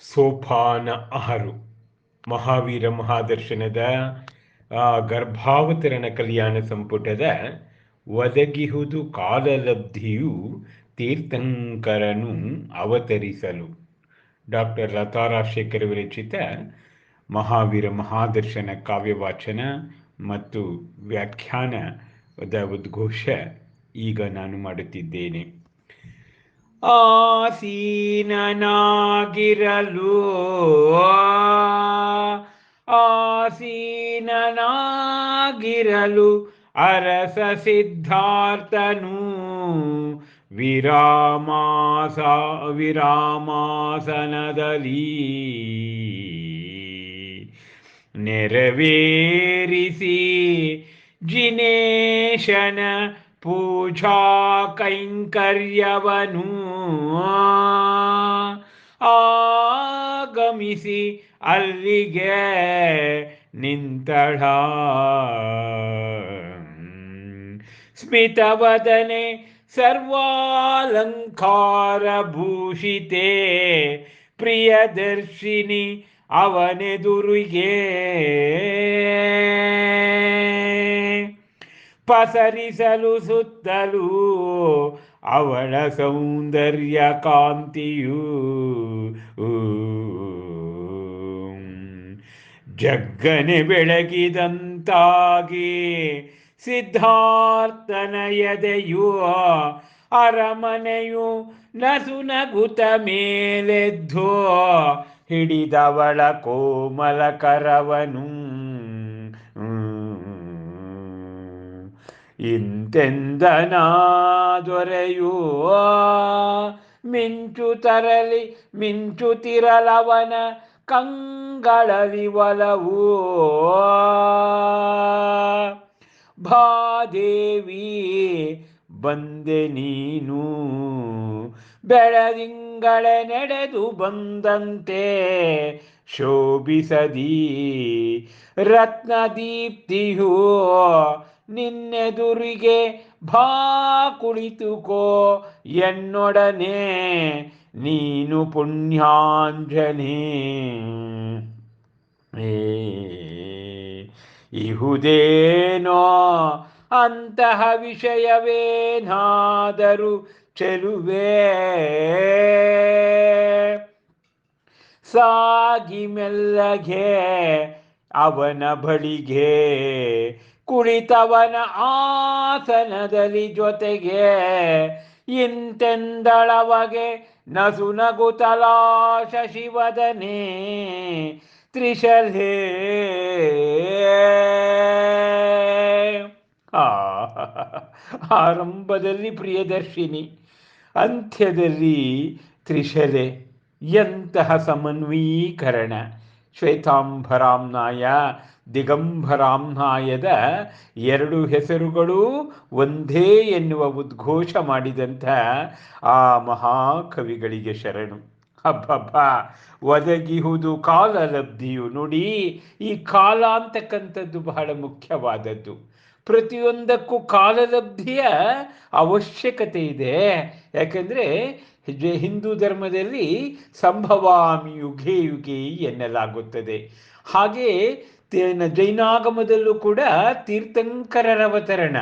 ಸೋಪಾನ 6 ಮಹಾವೀರ ಮಹಾದರ್ಶನದ ಗರ್ಭಾವತರಣ ಕಲ್ಯಾಣ ಸಂಪುಟದ ಒದಗಿಹುದು ಕಾಲಲಬ್ಧಿಯು ತೀರ್ಥಂಕರನು ಅವತರಿಸಲು. ಡಾಕ್ಟರ್ ಲತಾ ರಾಜಶೇಖರ್ ವಿರಚಿತ ಮಹಾವೀರ ಮಹಾದರ್ಶನ ಕಾವ್ಯವಾಚನ ಮತ್ತು ವ್ಯಾಖ್ಯಾನದ ಉದ್ಘೋಷ ಈಗ ನಾನು ಮಾಡುತ್ತಿದ್ದೇನೆ. ಆಸೀನನಾಗಿರಲು ಆಸೀನನಾಗಿರಲು ಅರಸ ಸಿದ್ಧಾರ್ಥನು ವಿರಾಮಾಸನದಲ್ಲಿ ನೆರವೇರಿಸಿ ಜಿನೇಶನ ಪೂಜಾ ಕೈಂಕರ್ಯವನು ಆಗಮಿಸಿ ಅಲ್ಲಿಗೆ ನಿಂತಳ. ಸ್ಮಿತವದನೆ ಸರ್ವಾಲಂಕಾರ ಭೂಷಿತೆ ಪ್ರಿಯದರ್ಶಿನಿ ಅವನೆದುರಿಗೆ ಪಸರಿಸಲು ಸುತ್ತಲೂ ಅವಳ ಸೌಂದರ್ಯ ಕಾಂತಿಯು ಜಗ್ಗನೆ ಬೆಳಗಿದಂತಾಗಿ ಸಿದ್ಧಾರ್ಥನ ಎದೆಯು ಅರಮನೆಯು ನಸುನಗುತ ಮೇಲೆದ್ದು ಹಿಡಿದವಳ ಕೋಮಲ ಕರವನು ಇಂತೆಂದನ ದೊರೆಯು ಮಿಂಚುತ್ತಿರಲವನ ಕಂಗಳಲಿ ಒಲವು. ಭಾದೇವಿ ಬಂದೆ ನೀನು ಬೆಳದಿಂಗಳ ನಡೆದು ಬಂದಂತೆ ಶೋಭಿಸದಿ ರತ್ನದೀಪ್ತಿಯು ನಿನ್ನೆದುರಿಗೆ ಭಾ ಕುಳಿತುಕೋ ಎನ್ನೊಡನೆ ನೀನು ಪುಣ್ಯಾಂಜನೆ. ಇಹುದೇನೋ ಅಂತಹ ವಿಷಯವೇನಾದರೂ ಚೆಲುವೆ ಸಾಗಿ ಮೆಲ್ಲಗೆ ಅವನ ಬಳಿಗೆ ಕುಳಿತವನ ಆಸನದಲ್ಲಿ ಜೊತೆಗೆ ಇಂತೆಂದಳವಗೆ ನಸುನಗುತ್ತಲ ಶಶಿವದನೆ ತ್ರಿಶಲೇ. ಆರಂಭದಲ್ಲಿ ಪ್ರಿಯದರ್ಶಿನಿ, ಅಂತ್ಯದಲ್ಲಿ ತ್ರಿಶಲೆ. ಎಂತಹ ಸಮನ್ವೀಕರಣ! ಶ್ವೇತಾಂಬರಾಮ್ನಾಯ ದಿಗಂಬರಾಮ್ನಾಯದ ಎರಡು ಹೆಸರುಗಳು ಒಂದೇ ಎನ್ನುವ ಉದ್ಘೋಷ ಮಾಡಿದಂಥ ಆ ಮಹಾಕವಿಗಳಿಗೆ ಶರಣು. ಹಬ್ಬಬ್ಬ, ಒದಗಿಹುದು ಕಾಲಲಬ್ಧಿಯು. ನೋಡಿ, ಈ ಕಾಲ ಅಂತಕ್ಕಂಥದ್ದು ಬಹಳ ಮುಖ್ಯವಾದದ್ದು. ಪ್ರತಿಯೊಂದಕ್ಕೂ ಕಾಲಲಬ್ಧಿಯ ಅವಶ್ಯಕತೆ ಇದೆ. ಯಾಕಂದರೆ ಹಿಂದೂ ಧರ್ಮದಲ್ಲಿ ಸಂಭವಾಮಿ ಯುಗೇ ಯುಗೇ ಎನ್ನಲಾಗುತ್ತದೆ. ಹಾಗೆ ಜೈನಾಗಮದಲ್ಲೂ ಕೂಡ ತೀರ್ಥಂಕರರ ಅವತರಣ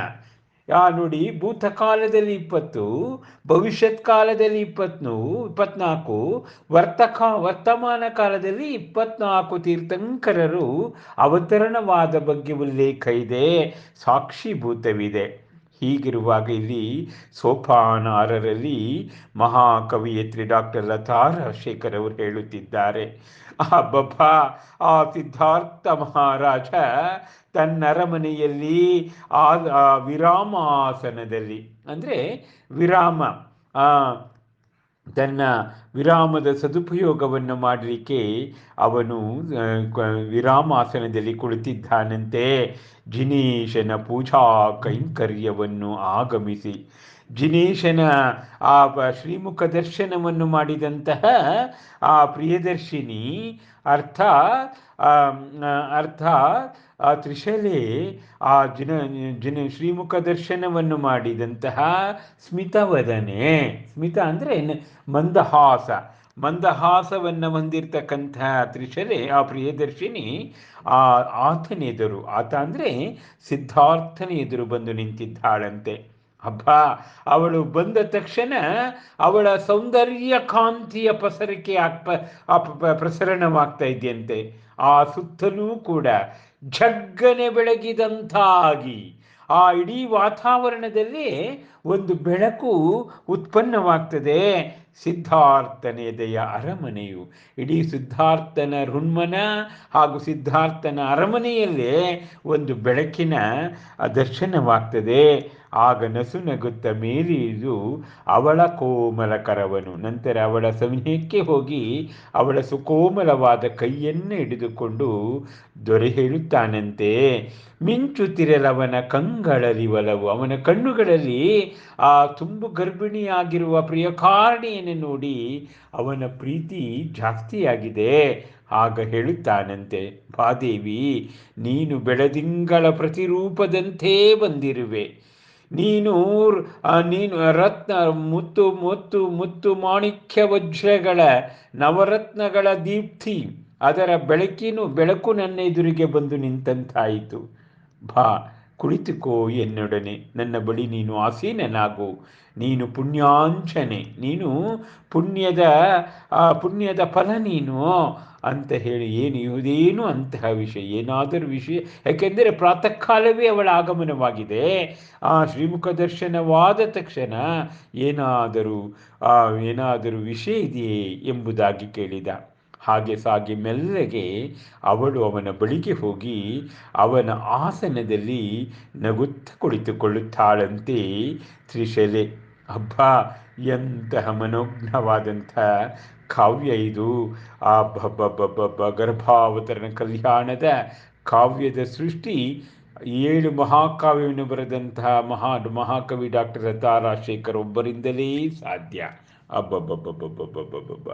ನೋಡಿ, ಭೂತಕಾಲದಲ್ಲಿ 20, ಭವಿಷ್ಯತ್ ಕಾಲದಲ್ಲಿ 24, ವರ್ತಮಾನ ಕಾಲದಲ್ಲಿ 24 ತೀರ್ಥಂಕರರು ಅವತರಣವಾದ ಬಗ್ಗೆ ಉಲ್ಲೇಖ ಇದೆ, ಸಾಕ್ಷಿಭೂತವಿದೆ. ಹೀಗಿರುವಾಗ ಇಲ್ಲಿ ಸೋಪಾನ 6ರಲ್ಲಿ ಮಹಾಕವಿಯತ್ರಿ ಡಾಕ್ಟರ್ ಲತಾ ರಾಜಶೇಖರ್ ಅವರು ಹೇಳುತ್ತಿದ್ದಾರೆ, ಅಬ್ಬಬ್ಬಾ, ಆ ಸಿದ್ಧಾರ್ಥ ಮಹಾರಾಜ ತನ್ನರಮನೆಯಲ್ಲಿ ಆ ವಿರಾಮಾಸನದಲ್ಲಿ, ಅಂದರೆ ವಿರಾಮ, ತನ್ನ ವಿರಾಮದ ಸದುಪಯೋಗವನ್ನು ಮಾಡಲಿಕ್ಕೆ ಅವನು ವಿರಾಮಾಸನದಲ್ಲಿ ಕುಳಿತಿದ್ದಾನಂತೆ. ಜಿನೇಶನ ಪೂಜಾ ಕೈಂಕರ್ಯವನ್ನು ಆಗಮಿಸಿ ಜಿನೇಶನ ಆ ಶ್ರೀಮುಖ ದರ್ಶನವನ್ನು ಮಾಡಿದಂತಹ ಆ ಪ್ರಿಯದರ್ಶಿನಿ ಅರ್ಥ ಆ ತ್ರಿಶಲೆ ಆ ಶ್ರೀಮುಖ ದರ್ಶನವನ್ನು ಮಾಡಿದಂತಹ ಸ್ಮಿತವದನೆ. ಸ್ಮಿತ ಅಂದರೆ ಮಂದಹಾಸ, ಮಂದಹಾಸವನ್ನು ಹೊಂದಿರತಕ್ಕಂಥ ತ್ರಿಶಲೆ, ಆ ಪ್ರಿಯದರ್ಶಿನಿ, ಆ ಆತನೆದುರು, ಆತ ಅಂದರೆ ಸಿದ್ಧಾರ್ಥನ ಎದುರು ಬಂದು ನಿಂತಿದ್ದಾಳಂತೆ. ಹಬ್ಬ, ಅವಳು ಬಂದ ತಕ್ಷಣ ಅವಳ ಸೌಂದರ್ಯ ಕಾಂತಿಯ ಪಸರಿಕೆ ಪ್ರಸರಣವಾಗ್ತಾ ಇದೆಯಂತೆ. ಆ ಸುತ್ತಲೂ ಕೂಡ ಝಗ್ಗನೆ ಬೆಳಗಿದಂತಾಗಿ ಆ ಇಡೀ ವಾತಾವರಣದಲ್ಲಿ ಒಂದು ಬೆಳಕು ಉತ್ಪನ್ನವಾಗ್ತದೆ. ಸಿದ್ಧಾರ್ಥನೆದೆಯ ಅರಮನೆಯು, ಇಡೀ ಸಿದ್ಧಾರ್ಥನ ಋಣ್ಮನ ಹಾಗೂ ಸಿದ್ಧಾರ್ಥನ ಅರಮನೆಯಲ್ಲೇ ಒಂದು ಬೆಳಕಿನ ದರ್ಶನವಾಗ್ತದೆ. ಆಗ ನಸು ನಗುತ್ತ ಮೇಲಿದು ಅವಳ ಕೋಮಲ ಕರವನು, ನಂತರ ಅವಳ ಸಮೀಪಕ್ಕೆ ಹೋಗಿ ಅವಳ ಸುಕೋಮಲವಾದ ಕೈಯನ್ನು ಹಿಡಿದುಕೊಂಡು ದೊರೆ ಹೇಳುತ್ತಾನಂತೆ, ಮಿಂಚುತ್ತಿರಲವನ ಕಂಗಳಲ್ಲಿ ಒಲವು. ಅವನ ಕಣ್ಣುಗಳಲ್ಲಿ ಆ ತುಂಬು ಗರ್ಭಿಣಿಯಾಗಿರುವ ಪ್ರಿಯಕಾರಣಿಯನ್ನು ನೋಡಿ ಅವನ ಪ್ರೀತಿ ಜಾಸ್ತಿಯಾಗಿದೆ. ಆಗ ಹೇಳುತ್ತಾನಂತೆ, ಭಾದೇವಿ, ನೀನು ಬೆಳದಿಂಗಳ ಪ್ರತಿರೂಪದಂತೆ ಬಂದಿರುವೆ. ನೀನು ನೀನು ರತ್ನ ಮುತ್ತು ಮುತ್ತು ಮುತ್ತು ಮಾಣಿಕ್ಯ ವಜ್ರಗಳ ನವರತ್ನಗಳ ದೀಪ್ತಿ, ಅದರ ಬೆಳಕು ನನ್ನ ಎದುರಿಗೆ ಬಂದು ನಿಂತಂತಾಯಿತು. ಬಾ, ಕುಳಿತುಕೋ ಎನ್ನೊಡನೆ, ನನ್ನ ಬಳಿ ನೀನು ಆಸೀನನಾಗು. ನೀನು ಪುಣ್ಯಾಂಚನೆ, ನೀನು ಪುಣ್ಯದ ಫಲ ನೀನು ಅಂತ ಹೇಳಿ, ಇದೇನು ಅಂತಹ ವಿಷಯ, ಏನಾದರೂ ವಿಷಯ, ಯಾಕೆಂದರೆ ಪ್ರಾತಃ ಕಾಲವೇ ಅವಳ ಆಗಮನವಾಗಿದೆ. ಆ ಶ್ರೀಮುಖ ದರ್ಶನವಾದ ತಕ್ಷಣ ಏನಾದರೂ ವಿಷಯ ಇದೆಯೇ ಎಂಬುದಾಗಿ ಕೇಳಿದ. ಹಾಗೆ ಸಾಗಿ ಮೆಲ್ಲಗೆ ಅವಳು ಅವನ ಬಳಿಗೆ ಹೋಗಿ ಅವನ ಆಸನದಲ್ಲಿ ನಗುತ್ತ ಕುಳಿತುಕೊಳ್ಳುತ್ತಾಳಂತೆ ತ್ರಿಶಲೆ. ಹಬ್ಬ, ಎಂತಹ ಮನೋಜ್ಞವಾದಂಥ ಕಾವ್ಯ ಇದು. ಆ ಗರ್ಭಾವತರಣ ಕಲ್ಯಾಣದ ಕಾವ್ಯದ ಸೃಷ್ಟಿ, 7 ಮಹಾಕಾವ್ಯವನ್ನು ಬರೆದಂತಹ ಮಹಾಕವಿ ಡಾಕ್ಟರ್ ತಾ ರಾಜಶೇಖರ್ ಒಬ್ಬರಿಂದಲೇ ಸಾಧ್ಯ. ಅಬ್ಬಬ್ಬಬ್ಬಬ್ಬಬ್ಬಬ್ಬಬ್ಬ.